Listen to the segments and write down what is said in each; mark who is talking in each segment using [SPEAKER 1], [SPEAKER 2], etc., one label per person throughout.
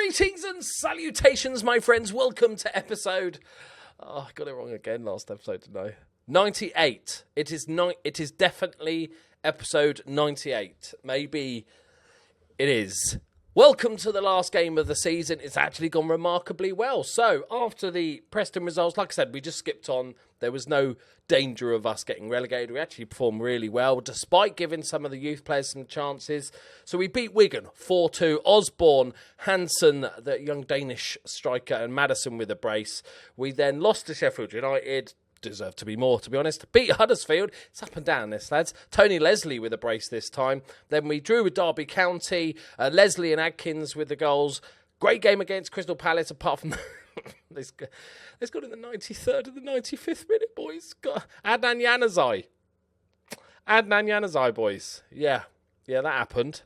[SPEAKER 1] Greetings and salutations, my friends. Welcome to episode... Oh, I got it wrong again last episode, didn't I? 98. It is definitely episode 98. Maybe it is. Welcome to the last game of the season. It's actually gone remarkably well. So, after the Preston results, like I said, we just skipped on. There was no danger of us getting relegated. We actually performed really well, despite giving some of the youth players some chances. So we beat Wigan 4-2. Osborne, Hansen, the young Danish striker, and Maddison with a brace. We then lost to Sheffield United. Deserved to be more, to be honest. Beat Huddersfield. It's up and down this, lads. Tony Leslie with a brace this time. Then we drew with Derby County. Leslie and Adkins with the goals. Great game against Crystal Palace, apart from... They scored in the 93rd and the 95th minute, boys. Adnan Januzaj, boys. Yeah, that happened.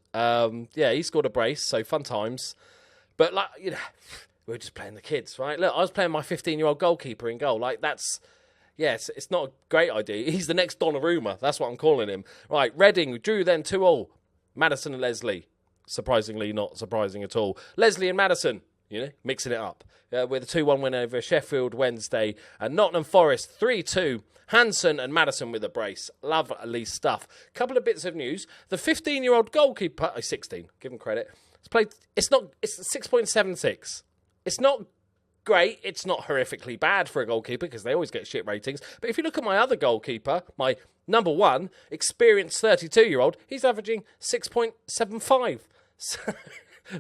[SPEAKER 1] He scored a brace, so fun times. But, we were just playing the kids, right? Look, I was playing my 15-year-old goalkeeper in goal. Yes, it's not a great idea. He's the next Donnarumma. That's what I'm calling him. Right, Reading drew then 2-2. Maddison and Leslie. Surprisingly, not surprising at all. Leslie and Maddison, mixing it up. With a 2-1 win over Sheffield Wednesday. And Nottingham Forest 3-2. Hansen and Maddison with a brace. Lovely stuff. Couple of bits of news. The 15-year-old goalkeeper, 16, give him credit. It's 6.76. It's not great. It's not horrifically bad for a goalkeeper because they always get shit ratings. But if you look at my other goalkeeper, my number one, experienced 32-year-old, he's averaging 6.75.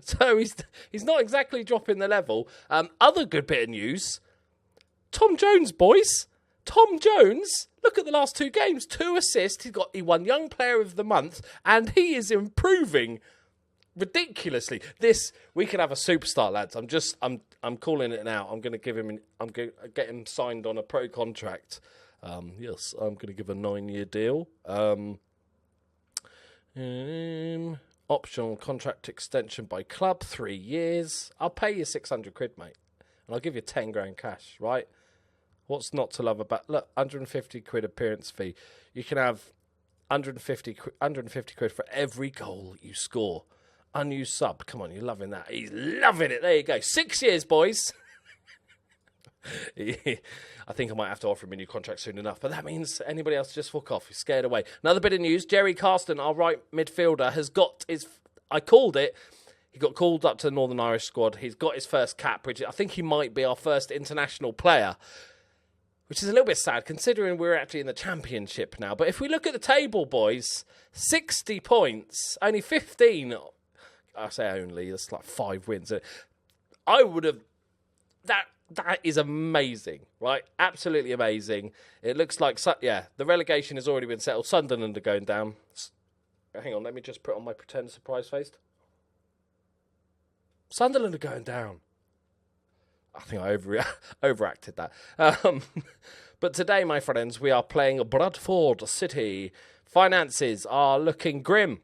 [SPEAKER 1] So he's not exactly dropping the level. Other good bit of news, Tom Jones, boys. Tom Jones, look at the last two games. 2 assists. He won Young Player of the Month, and he is improving ridiculously. We could have a superstar, lads. I'm calling it now. I'm going to get him signed on a pro contract. Yes, I'm going to give a 9-year deal. Optional contract extension by club, 3 years. I'll pay you 600 quid, mate. And I'll give you 10 grand cash, right? What's not to love about... Look, 150 quid appearance fee. You can have 150 quid for every goal you score. Unused sub. Come on, you're loving that. He's loving it. There you go. 6 years, boys. I think I might have to offer him a new contract soon enough, but that means anybody else just fuck off. He's scared away. Another bit of news, Jerry Carston, our right midfielder, has got his... I called it. He got called up to the Northern Irish squad. He's got his first cap, which I think he might be our first international player, which is a little bit sad considering we're actually in the Championship now. But if we look at the table, boys, 60 points, only 15... I say only, that's like 5 wins. I would have... That is amazing, right? Absolutely amazing. It looks like, the relegation has already been settled. Sunderland are going down. Hang on, let me just put on my pretend surprise face. Sunderland are going down. I think I overacted that. But today, my friends, we are playing Bradford City. Finances are looking grim.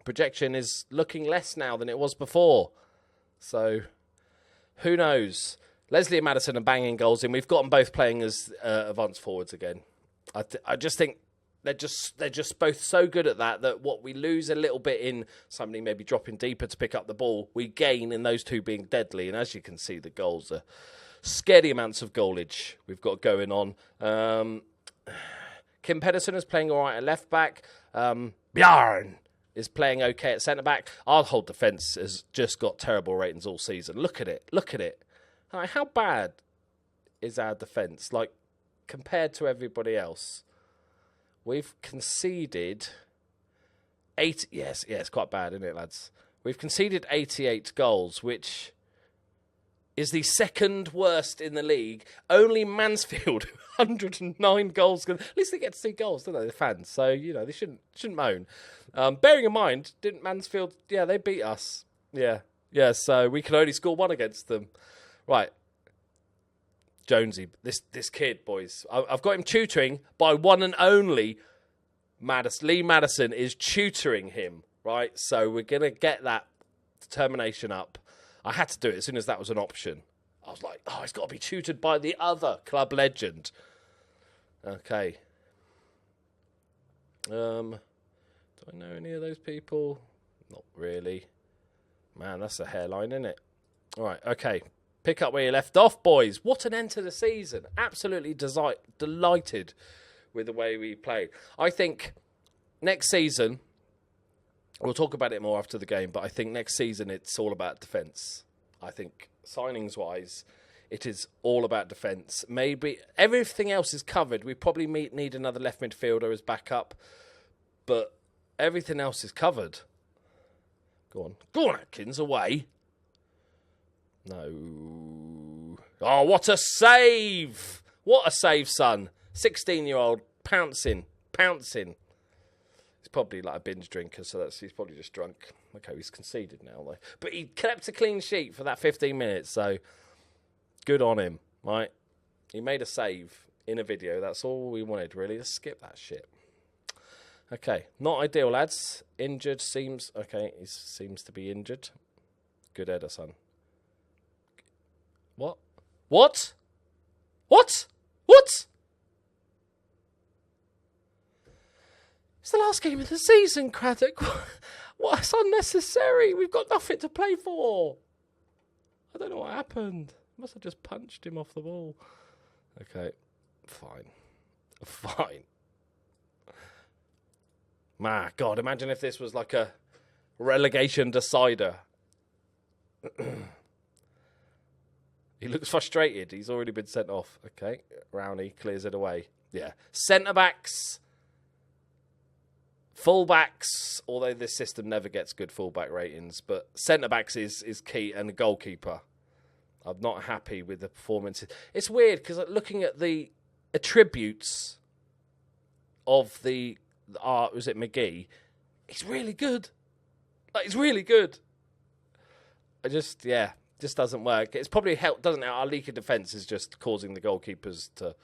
[SPEAKER 1] Projection is looking less now than it was before. So, who knows? Leslie and Maddison are banging goals in. We've got them both playing as advanced forwards again. I just think they're just both so good at that what we lose a little bit in somebody maybe dropping deeper to pick up the ball, we gain in those two being deadly. And as you can see, the goals are scary amounts of goalage we've got going on. Kim Pedersen is playing all right at left back. Bjarn is playing okay at centre back. Our whole defence has just got terrible ratings all season. Look at it. How bad is our defence? Compared to everybody else, we've conceded 8. Yes, it's quite bad, isn't it, lads? We've conceded 88 goals, which is the second worst in the league. Only Mansfield, 109 goals. At least they get to see goals, don't they, the fans? So, they shouldn't moan. Bearing in mind, didn't Mansfield... Yeah, they beat us. Yeah, so we can only score 1 against them. Right. Jonesy, this kid, boys. I've got him tutoring by one and only Maddison. Lee Maddison is tutoring him, right? So we're going to get that determination up. I had to do it as soon as that was an option. I was like, he's got to be tutored by the other club legend. Okay. Do I know any of those people? Not really. Man, that's a hairline, isn't it? All right, okay. Pick up where you left off, boys. What an end to the season. Absolutely delighted with the way we played. I think next season, we'll talk about it more after the game, but I think next season it's all about defence. I think signings-wise, it is all about defence. Maybe everything else is covered. We probably need another left midfielder as backup, but everything else is covered. Go on, Atkins, away. No. Oh, what a save! What a save, son. 16-year-old pouncing. He's probably like a binge drinker, so he's probably just drunk. Okay, he's conceded now, though. But he kept a clean sheet for that 15 minutes, so good on him, right? He made a save in a video. That's all we wanted, really. Let's skip that shit. Okay, not ideal, lads. Injured seems... Okay, he seems to be injured. Good header, son. What? It's the last game of the season, Craddock. What's unnecessary? We've got nothing to play for. I don't know what happened. Must have just punched him off the ball. Okay, fine. My God, imagine if this was like a relegation decider. He looks frustrated. He's already been sent off. Okay, Rowney clears it away. Yeah. Centre-backs, full-backs, although this system never gets good full-back ratings, but centre-backs is key, and the goalkeeper. I'm not happy with the performances. It's weird, because looking at the attributes of was it McGee? He's really good. He's really good. Just doesn't work. It's probably helped, doesn't it? Our leak of defence is just causing the goalkeepers to,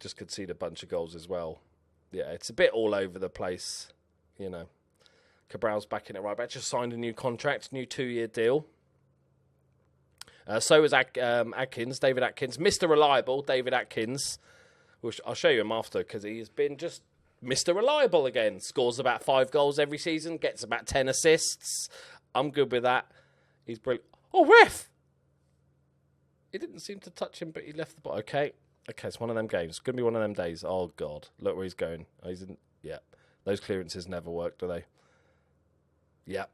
[SPEAKER 1] just concede a bunch of goals as well. Yeah, it's a bit all over the place, you know. Cabral's back in it right back. Just signed a new contract, new 2-year deal. So was Atkins, David Atkins, Mr. Reliable, David Atkins. Which I'll show you him after, because he's been just Mr. Reliable again. Scores about 5 goals every season, gets about 10 assists. I'm good with that. He's brilliant. Oh, ref! He didn't seem to touch him, but he left the ball. Okay, it's one of them games. It's going to be one of them days. Oh, God. Look where he's going. Those clearances never work, do they? Yep.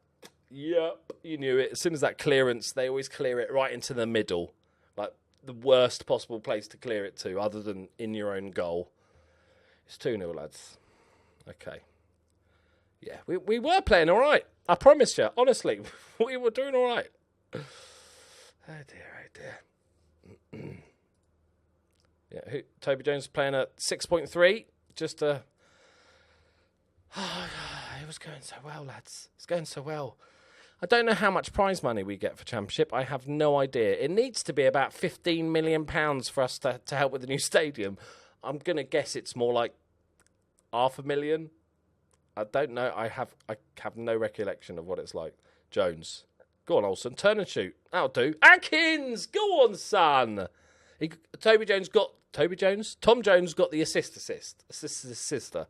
[SPEAKER 1] You knew it. As soon as that clearance, they always clear it right into the middle. Like, the worst possible place to clear it to, other than in your own goal. It's 2-0, lads. Okay. Yeah, we were playing all right. I promise you, honestly, we were doing all right. Oh dear. Yeah, Toby Jones playing at 6.3. Just it was going so well, lads. It's going so well. I don't know how much prize money we get for Championship. I have no idea. It needs to be about £15 million for us to help with the new stadium. I'm going to guess it's more like $500,000. I don't know. I have no recollection of what it's like. Jones. Go on, Olsen. Turn and shoot. That'll do. Atkins! Go on, son! Tom Jones got the assister.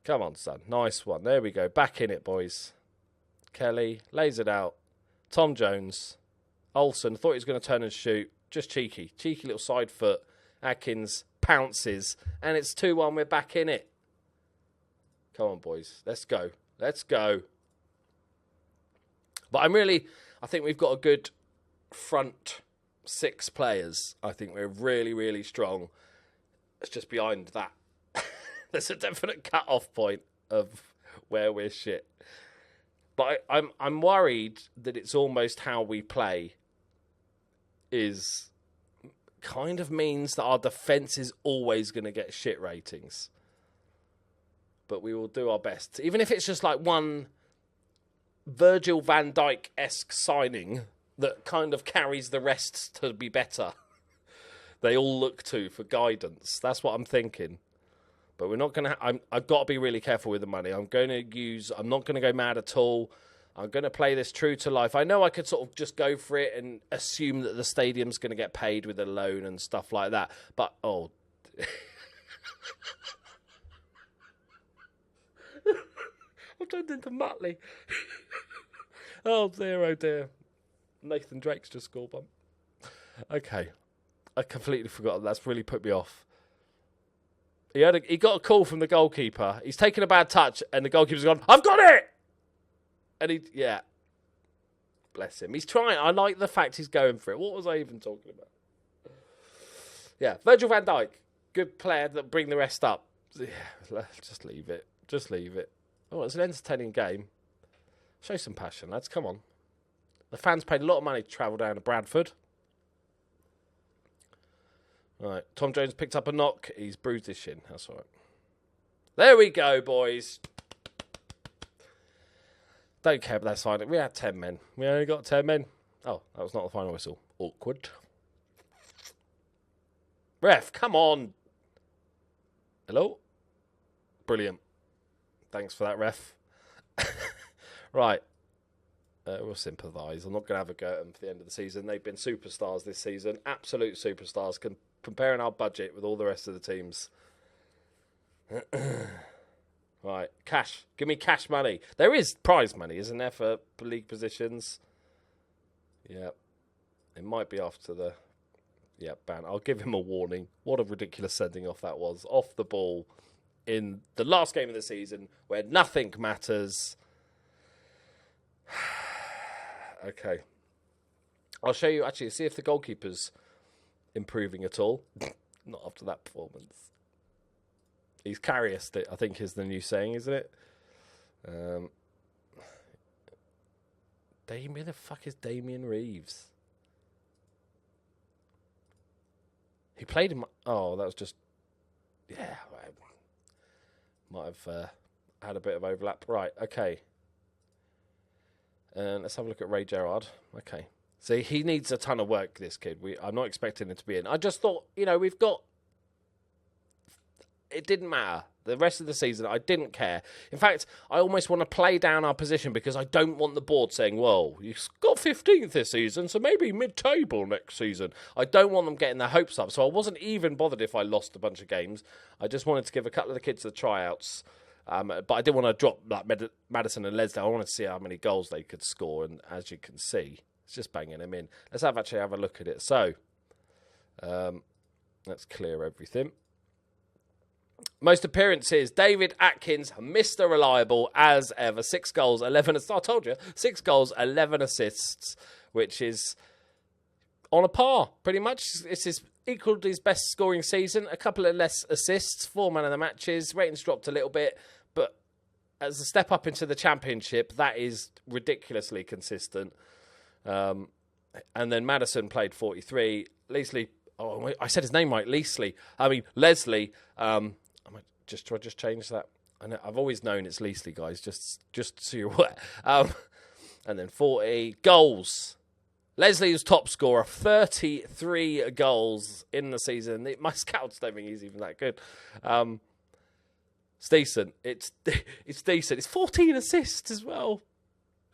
[SPEAKER 1] Come on, son. Nice one. There we go. Back in it, boys. Kelly lays it out. Tom Jones. Olsen thought he was going to turn and shoot. Just cheeky. Cheeky little side foot. Atkins pounces. And it's 2-1. We're back in it. Come on, boys. Let's go. But I think we've got a good front 6 players. I think we're really, really strong. It's just behind that. There's a definite cut-off point of where we're shit. But I'm worried that it's almost how we play is kind of means that our defence is always going to get shit ratings. But we will do our best. Even if it's just like one Virgil van Dijk-esque signing that kind of carries the rest to be better. They all look to for guidance. That's what I'm thinking. But we're not going to... I've got to be really careful with the money. I'm not going to go mad at all. I'm going to play this true to life. I know I could sort of just go for it and assume that the stadium's going to get paid with a loan and stuff like that. But, I've turned into Muttley. Oh dear, oh dear. Nathan Drake's just scored one. Okay. I completely forgot. That's really put me off. He got a call from the goalkeeper. He's taken a bad touch, and the goalkeeper's gone, I've got it! And yeah. Bless him. He's trying. I like the fact he's going for it. What was I even talking about? Yeah, Virgil van Dijk. Good player that bring the rest up. Yeah, just leave it. Just leave it. Oh, it's an entertaining game. Show some passion, lads. Come on. The fans paid a lot of money to travel down to Bradford. Right, Tom Jones picked up a knock. He's bruised his shin. That's all right. There we go, boys. Don't care, but that's fine. We had 10 men. We only got 10 men. Oh, that was not the final whistle. Awkward. Ref, come on. Hello? Brilliant. Thanks for that, ref. Right. We'll sympathise. I'm not going to have a go at them for the end of the season. They've been superstars this season. Absolute superstars. Comparing our budget with all the rest of the teams. Right. Cash. Give me cash money. There is prize money, isn't there, for league positions? Yeah. It might be after the... Yeah, ban. I'll give him a warning. What a ridiculous sending off that was. Off the ball in the last game of the season where nothing matters. Okay. I'll show you, actually, see if the goalkeeper's improving at all. Not after that performance. He's carriest it, I think is the new saying, isn't it? Where the fuck is Damien Reeves? He played in... Oh, that was just... Yeah. Might have had a bit of overlap. Right, okay. Let's have a look at Ray Gerrard. Okay. See, he needs a ton of work, this kid. I'm not expecting him to be in. I just thought, we've got... It didn't matter. The rest of the season, I didn't care. In fact, I almost want to play down our position because I don't want the board saying, well, you've got 15th this season, so maybe mid-table next season. I don't want them getting their hopes up. So I wasn't even bothered if I lost a bunch of games. I just wanted to give a couple of the kids the tryouts. But I didn't want to drop like Madison and Leslie. I wanted to see how many goals they could score. And as you can see, it's just banging them in. Let's actually have a look at it. So, let's clear everything. Most appearances, David Atkins, Mr. Reliable, as ever. 6 goals, 11 assists. I told you, 6 goals, 11 assists, which is on a par, pretty much. It's equalled his best scoring season. A couple of less assists, 4 man of the matches. Ratings dropped a little bit, but as a step up into the championship, that is ridiculously consistent. And then Madison played 43. Leslie, oh, I said his name right, Leslie. I just change that. I've always known it's Leslie, guys, just so you're aware. And then 40 goals. Leslie was top scorer, 33 goals in the season. My scouts don't think he's even that good. It's decent. It's decent. It's 14 assists as well.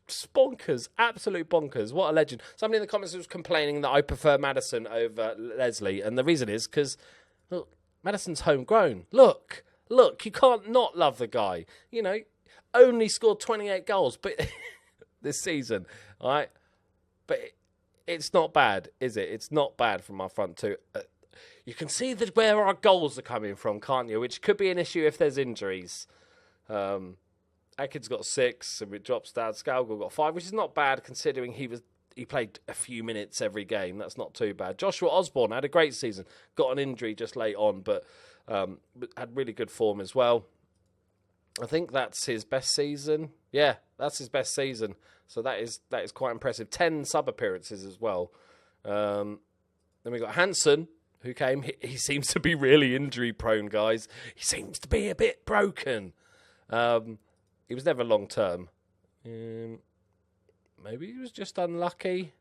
[SPEAKER 1] Just bonkers. Absolute bonkers. What a legend. Somebody in the comments was complaining that I prefer Madison over Leslie. And the reason is because, look, Madison's homegrown. Look, you can't not love the guy. Only scored 28 goals but this season, all right? But it's not bad, is it? It's not bad from our front two. You can see that where our goals are coming from, can't you? Which could be an issue if there's injuries. Atkins got 6, and it drops down. Scalgel got 5, which is not bad considering he played a few minutes every game. That's not too bad. Joshua Osborne had a great season. Got an injury just late on, but had really good form as well. I think that's his best season. Yeah, that's his best season. So that is quite impressive. 10 sub-appearances as well. Then we got Hansen, who came. He seems to be really injury-prone, guys. He seems to be a bit broken. He was never long-term. Maybe he was just unlucky.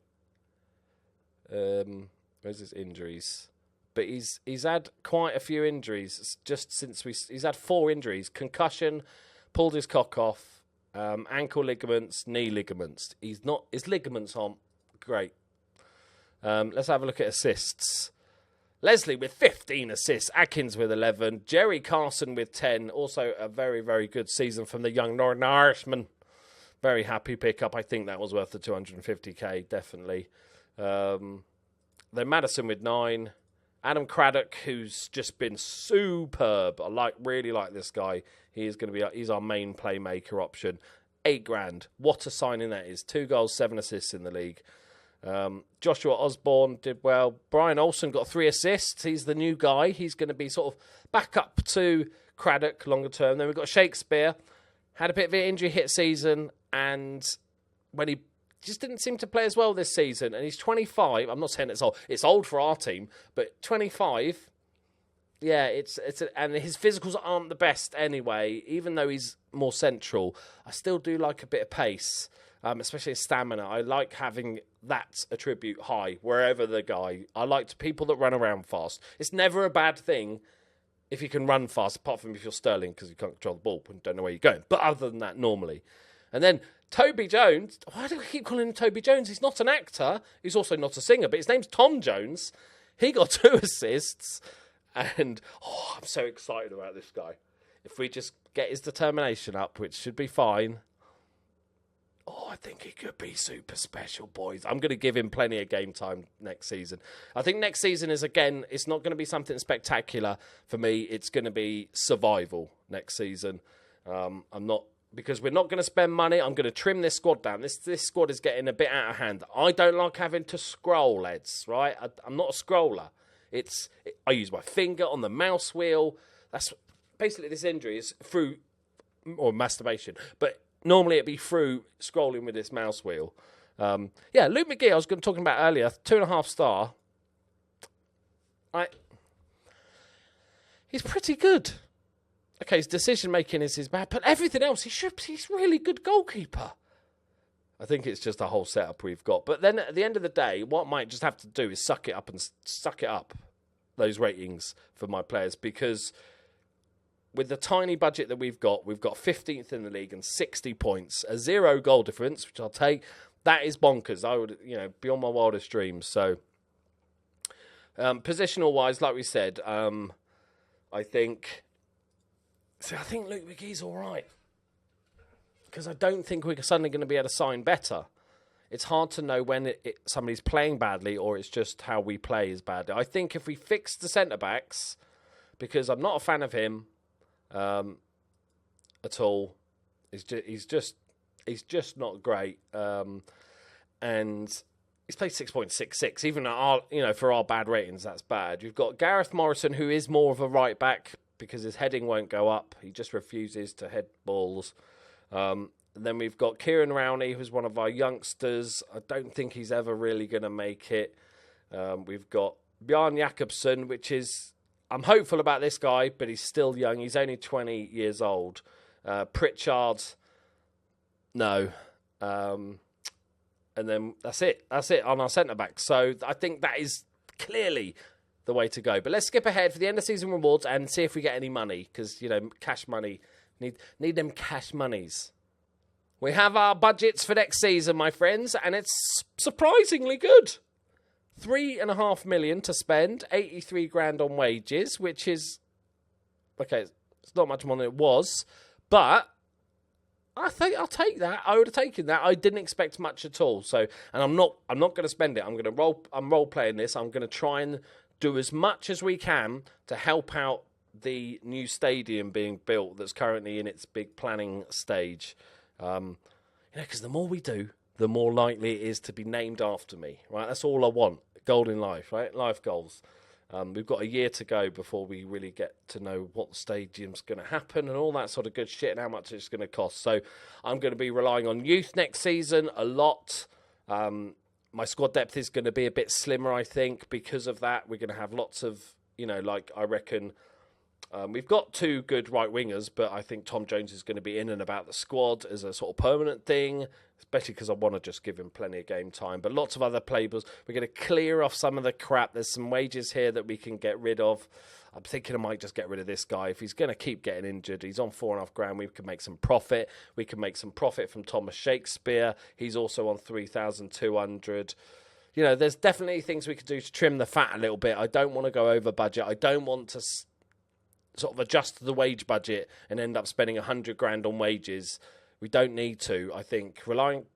[SPEAKER 1] Where's his injuries? But he's had quite a few injuries just since he's had 4 injuries: concussion, pulled his cock off, ankle ligaments, knee ligaments. His ligaments aren't great. Let's have a look at assists. Leslie with 15 assists, Atkins with 11, Jerry Carson with 10. Also a very, very good season from the young Northern Irishman. Very happy pickup. I think that was worth the 250k, definitely. Then Madison with 9. Adam Craddock, who's just been superb. I really like this guy. He's our main playmaker option. $8,000. What a signing that is. 2 goals, 7 assists in the league. Joshua Osborne did well. Brian Olsen got 3 assists. He's the new guy. He's going to be sort of back up to Craddock longer term. Then we've got Shakespeare. Had a bit of an injury hit season, and when he just didn't seem to play as well this season, and he's 25. I'm not saying it's old. It's old for our team, but 25. Yeah, and his physicals aren't the best anyway. Even though he's more central, I still do like a bit of pace, especially his stamina. I like having that attribute high wherever the guy. I like people that run around fast. It's never a bad thing if you can run fast, apart from if you're Sterling because you can't control the ball and don't know where you're going. But other than that, normally. And then Toby Jones. Why do I keep calling him Toby Jones? He's not an actor. He's also not a singer, but his name's Tom Jones. He got 2 assists. And, I'm so excited about this guy. If we just get his determination up, which should be fine. I think he could be super special, boys. I'm going to give him plenty of game time next season. I think next season is, again, it's not going to be something spectacular for me. It's going to be survival next season. Because we're not going to spend money. I'm going to trim this squad down. This squad is getting a bit out of hand. I don't like having to scroll, lads, right? I'm not a scroller. I use my finger on the mouse wheel. That's basically this injury is through, or masturbation, but normally it'd be through scrolling with this mouse wheel. Luke McGee, I was talking about earlier, 2.5 star. He's pretty good. Okay, his decision making is bad, but everything else, he's really good goalkeeper. I think it's just a whole setup we've got. But then at the end of the day, what I might just have to do is suck it up, those ratings for my players, because with the tiny budget that we've got 15th in the league and 60 points, a 0 goal difference, which I'll take. That is bonkers. I would, beyond my wildest dreams. So, positional wise, like we said, I think Luke McGee's all right. Because I don't think we're suddenly going to be able to sign better. It's hard to know when somebody's playing badly or it's just how we play is bad. I think if we fix the centre-backs, because I'm not a fan of him at all, he's just not great. And he's played 6.66. Even for our bad ratings, that's bad. You've got Gareth Morrison, who is more of a right-back because his heading won't go up. He just refuses to head balls. Then we've got Kieran Rowney, who's one of our youngsters. I don't think he's ever really going to make it. We've got Bjarne Jakobsen, which is... I'm hopeful about this guy, but he's still young. He's only 20 years old. Pritchard, no. And then that's it. That's it on our centre-back. So I think that is clearly the way to go. But let's skip ahead for the end-of-season rewards and see if we get any money. Because, cash money... Need them cash monies. We have our budgets for next season, my friends, and it's surprisingly good. 3.5 million to spend, 83 grand on wages, which is okay. It's not much more than it was, but I think I'll take that. I would have taken that. I didn't expect much at all. So, and I'm not going to spend it. I'm role playing this. I'm going to try and do as much as we can to help out the new stadium being built that's currently in its big planning stage. Because the more we do, the more likely it is to be named after me, right? That's all I want. Goal in life, right? Life goals. We've got a year to go before we really get to know what stadium's going to happen and all that sort of good shit and how much it's going to cost. So I'm going to be relying on youth next season a lot. My squad depth is going to be a bit slimmer, I think, because of that. We're going to have lots of, I reckon... we've got 2 good right wingers, but I think Tom Jones is going to be in and about the squad as a sort of permanent thing, especially because I want to just give him plenty of game time. But lots of other players. We're going to clear off some of the crap. There's some wages here that we can get rid of. I'm thinking I might just get rid of this guy. If he's going to keep getting injured, he's on 4.5 grand. We can make some profit. We can make some profit from Thomas Shakespeare. He's also on 3,200. you know, there's definitely things we could do to trim the fat a little bit. I don't want to go over budget. I don't want to sort of adjust the wage budget and end up spending 100 grand on wages. We don't need to, I think.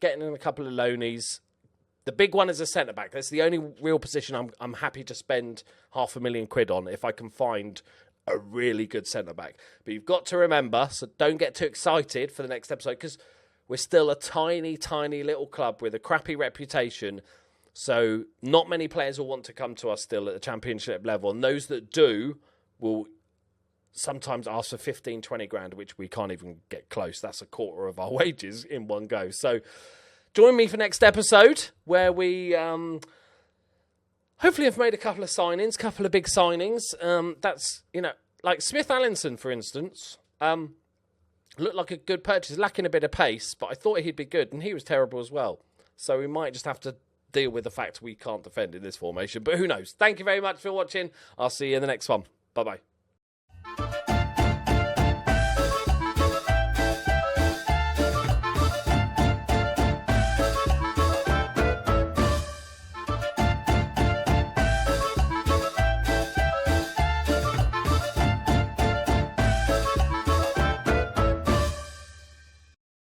[SPEAKER 1] Getting in a couple of loanies. The big one is a centre-back. That's the only real position I'm happy to spend £500,000 on if I can find a really good centre-back. But you've got to remember, so don't get too excited for the next episode, because we're still a tiny, tiny little club with a crappy reputation. So not many players will want to come to us still at the Championship level. And those that do will sometimes ask for 15, 20 grand, which we can't even get close. That's a quarter of our wages in one go. So join me for next episode, where we hopefully have made a couple of signings, couple of big signings. That's, you know, like Smith Allinson, for instance, looked like a good purchase, lacking a bit of pace, but I thought he'd be good, and he was terrible as well. So we might just have to deal with the fact we can't defend in this formation, but who knows? Thank you very much for watching. I'll see you in the next one. Bye-bye.